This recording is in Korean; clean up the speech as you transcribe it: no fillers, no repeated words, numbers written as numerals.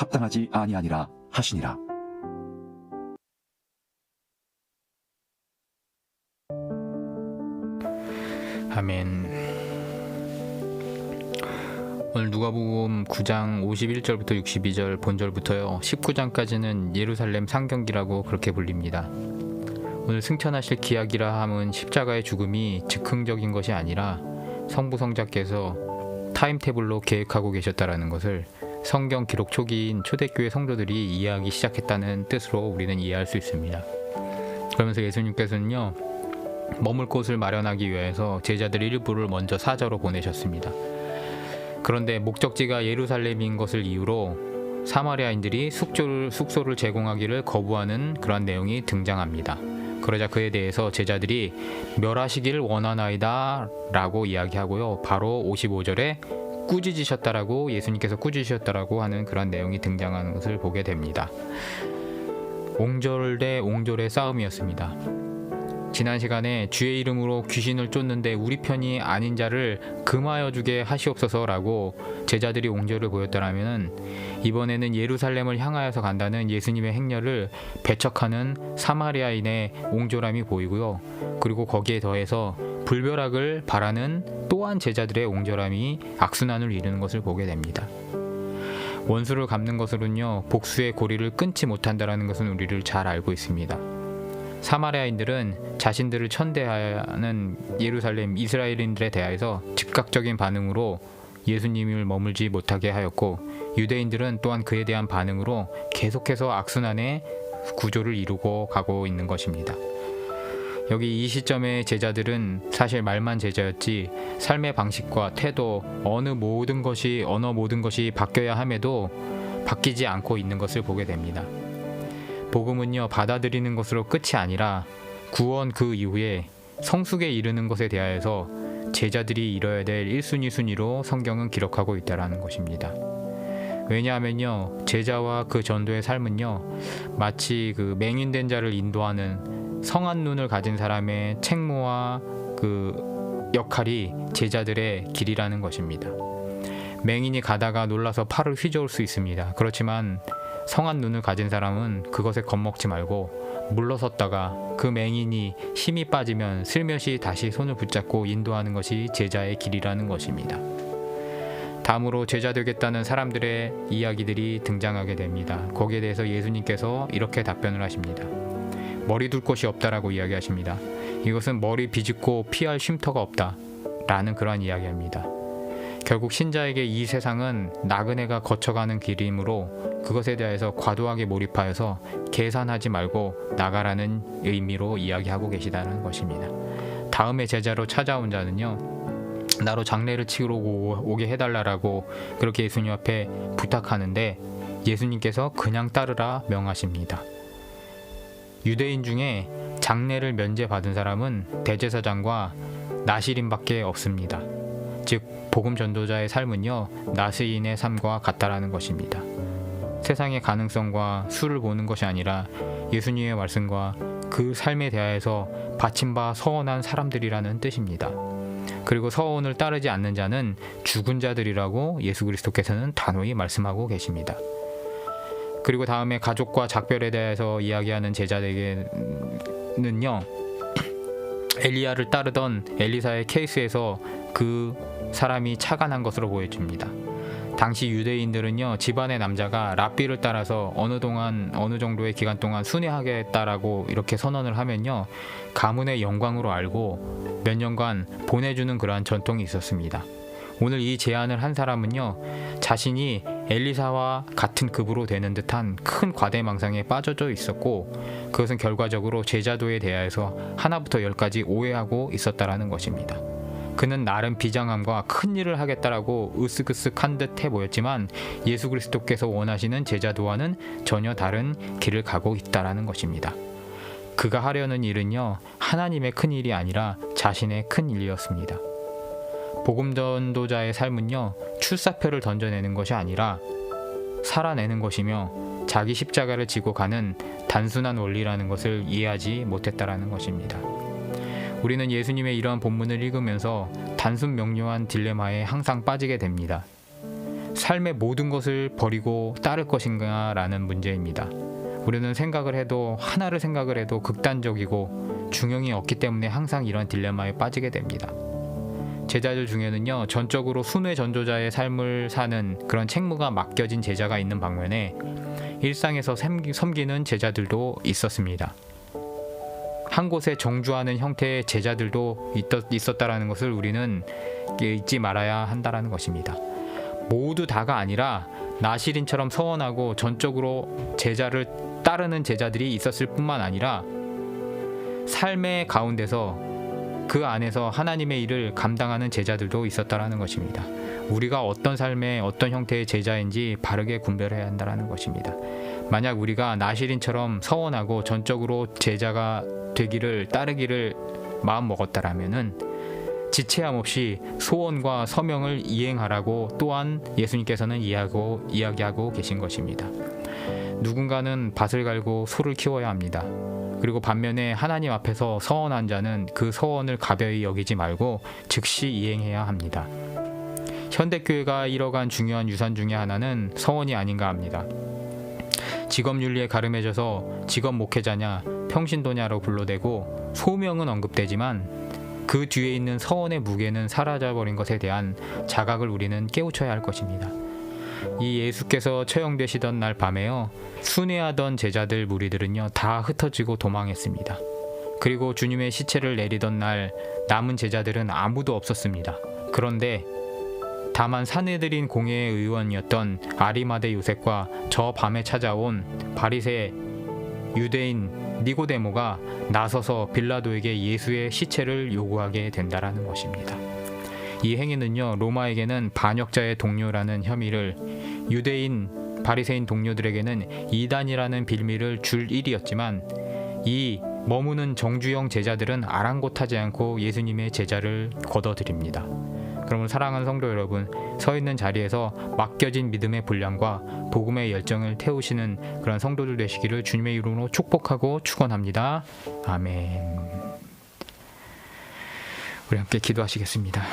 합당하지 아니하니라 하시니라. 아멘. 오늘 누가복음 9장 51절부터 62절 본절부터요 19장까지는 예루살렘 상경기라고 그렇게 불립니다. 오늘 승천하실 기약이라 함은 십자가의 죽음이 즉흥적인 것이 아니라 성부성자께서 타임테이블로 계획하고 계셨다라는 것을 성경 기록 초기인 초대교회 성도들이 이해하기 시작했다는 뜻으로 우리는 이해할 수 있습니다. 그러면서 예수님께서는요 머물 곳을 마련하기 위해서 제자들 일부를 먼저 사저로 보내셨습니다. 그런데 목적지가 예루살렘인 것을 이유로 사마리아인들이 숙소를 제공하기를 거부하는 그런 내용이 등장합니다. 그러자 그에 대해서 제자들이 멸하시기를 원하나이다 라고 이야기하고요 바로 55절에 꾸짖으셨다라고 예수님께서 꾸짖으셨다라고 하는 그런 내용이 등장하는 것을 보게 됩니다. 옹졸 대 옹졸의 싸움이었습니다. 지난 시간에 주의 이름으로 귀신을 쫓는데 우리 편이 아닌 자를 금하여 주게 하시옵소서라고 제자들이 옹졸을 보였더라면 이번에는 예루살렘을 향하여서 간다는 예수님의 행렬을 배척하는 사마리아인의 옹졸함이 보이고요. 그리고 거기에 더해서 불벼락을 바라는 또한 제자들의 옹졸함이 악순환을 이루는 것을 보게 됩니다. 원수를 갚는 것으로는요 복수의 고리를 끊지 못한다는 것은 우리를 잘 알고 있습니다. 사마리아인들은 자신들을 천대하는 예루살렘 이스라엘인들에 대하여서 즉각적인 반응으로 예수님을 머물지 못하게 하였고 유대인들은 또한 그에 대한 반응으로 계속해서 악순환의 구조를 이루고 가고 있는 것입니다. 여기 이 시점의 제자들은 사실 말만 제자였지 삶의 방식과 태도, 언어 모든 것이 바뀌어야 함에도 바뀌지 않고 있는 것을 보게 됩니다. 복음은요 받아들이는 것으로 끝이 아니라 구원 그 이후에 성숙에 이르는 것에 대하여서 제자들이 이뤄야 될 1순위 순위로 성경은 기록하고 있다는 것입니다. 왜냐하면요 제자와 그 전도의 삶은요 마치 그 맹인된 자를 인도하는 성한 눈을 가진 사람의 책무와 그 역할이 제자들의 길이라는 것입니다. 맹인이 가다가 놀라서 팔을 휘저을 수 있습니다. 그렇지만 성한 눈을 가진 사람은 그것에 겁먹지 말고 물러섰다가 그 맹인이 힘이 빠지면 슬며시 다시 손을 붙잡고 인도하는 것이 제자의 길이라는 것입니다. 다음으로 제자 되겠다는 사람들의 이야기들이 등장하게 됩니다. 거기에 대해서 예수님께서 이렇게 답변을 하십니다. 머리 둘 곳이 없다라고 이야기하십니다. 이것은 머리 비집고 피할 쉼터가 없다 라는 그러한 이야기입니다. 결국 신자에게 이 세상은 나그네가 거쳐가는 길이므로 그것에 대해서 과도하게 몰입하여서 계산하지 말고 나가라는 의미로 이야기하고 계시다는 것입니다. 다음에 제자로 찾아온 자는요 나로 장례를 치러 오게 해달라고 그렇게 예수님 앞에 부탁하는데 예수님께서 그냥 따르라 명하십니다. 유대인 중에 장례를 면제받은 사람은 대제사장과 나시린밖에 없습니다. 즉 복음 전도자의 삶은요 나시인의 삶과 같다라는 것입니다. 세상의 가능성과 수를 보는 것이 아니라 예수님의 말씀과 그 삶에 대하여서 받침바 서원한 사람들이라는 뜻입니다. 그리고 서원을 따르지 않는 자는 죽은 자들이라고 예수 그리스도께서는 단호히 말씀하고 계십니다. 그리고 다음에 가족과 작별에 대해서 이야기하는 제자들에게는요 엘리야를 따르던 엘리사의 케이스에서 그 사람이 착안한 것으로 보여집니다. 당시 유대인들은요 집안의 남자가 랍비를 따라서 어느 정도의 기간 동안 순회하겠다라고 이렇게 선언을 하면요 가문의 영광으로 알고 몇 년간 보내주는 그러한 전통이 있었습니다. 오늘 이 제안을 한 사람은요 자신이 엘리사와 같은 급으로 되는 듯한 큰 과대망상에 빠져져 있었고 그것은 결과적으로 제자도에 대하여서 하나부터 열까지 오해하고 있었다라는 것입니다. 그는 나름 비장함과 큰 일을 하겠다라고 으쓱으쓱한 듯해 보였지만 예수 그리스도께서 원하시는 제자도와는 전혀 다른 길을 가고 있다라는 것입니다. 그가 하려는 일은요 하나님의 큰 일이 아니라 자신의 큰 일이었습니다. 복음 전도자의 삶은요 출사표를 던져내는 것이 아니라 살아내는 것이며 자기 십자가를 지고 가는 단순한 원리라는 것을 이해하지 못했다라는 것입니다. 우리는 예수님의 이러한 본문을 읽으면서 단순 명료한 딜레마에 항상 빠지게 됩니다. 삶의 모든 것을 버리고 따를 것인가 라는 문제입니다. 우리는 하나를 생각을 해도 극단적이고 중형이 없기 때문에 항상 이런 딜레마에 빠지게 됩니다. 제자들 중에는요, 전적으로 순회 전도자의 삶을 사는 그런 책무가 맡겨진 제자가 있는 반면에 일상에서 섬기는 제자들도 있었습니다. 한 곳에 정주하는 형태의 제자들도 있었다라는 것을 우리는 잊지 말아야 한다라는 것입니다. 모두 다가 아니라 나시린처럼 서원하고 전적으로 제자를 따르는 제자들이 있었을 뿐만 아니라 삶의 가운데서 그 안에서 하나님의 일을 감당하는 제자들도 있었다라는 것입니다. 우리가 어떤 삶의 어떤 형태의 제자인지 바르게 구별해야 한다라는 것입니다. 만약 우리가 나시린처럼 서원하고 전적으로 제자가 되기를 따르기를 마음 먹었다라면은 지체함 없이 소원과 서명을 이행하라고 또한 예수님께서는 이야기하고 계신 것입니다. 누군가는 밭을 갈고 소를 키워야 합니다. 그리고 반면에 하나님 앞에서 서원한 자는 그 서원을 가벼이 여기지 말고 즉시 이행해야 합니다. 현대교회가 잃어간 중요한 유산 중에 하나는 서원이 아닌가 합니다. 직업윤리에 가름해져서 직업 목회자냐 평신도냐로 불러대고 소명은 언급되지만 그 뒤에 있는 서원의 무게는 사라져버린 것에 대한 자각을 우리는 깨우쳐야 할 것입니다. 이 예수께서 처형되시던 날 밤에요, 순회하던 제자들 무리들은요 다 흩어지고 도망했습니다. 그리고 주님의 시체를 내리던 날 남은 제자들은 아무도 없었습니다. 그런데 다만 사내들인 공회의 의원이었던 아리마대 요셉과 저 밤에 찾아온 바리새 유대인 니고데모가 나서서 빌라도에게 예수의 시체를 요구하게 된다라는 것입니다. 이 행위는요, 로마에게는 반역자의 동료라는 혐의를, 유대인 바리새인 동료들에게는 이단이라는 빌미를 줄 일이었지만 이 머무는 정주영 제자들은 아랑곳하지 않고 예수님의 제자를 거둬들입니다. 그러면 사랑하는 성도 여러분, 서 있는 자리에서 맡겨진 믿음의 분량과 복음의 열정을 태우시는 그런 성도들 되시기를 주님의 이름으로 축복하고 축원합니다. 아멘. 우리 함께 기도하시겠습니다.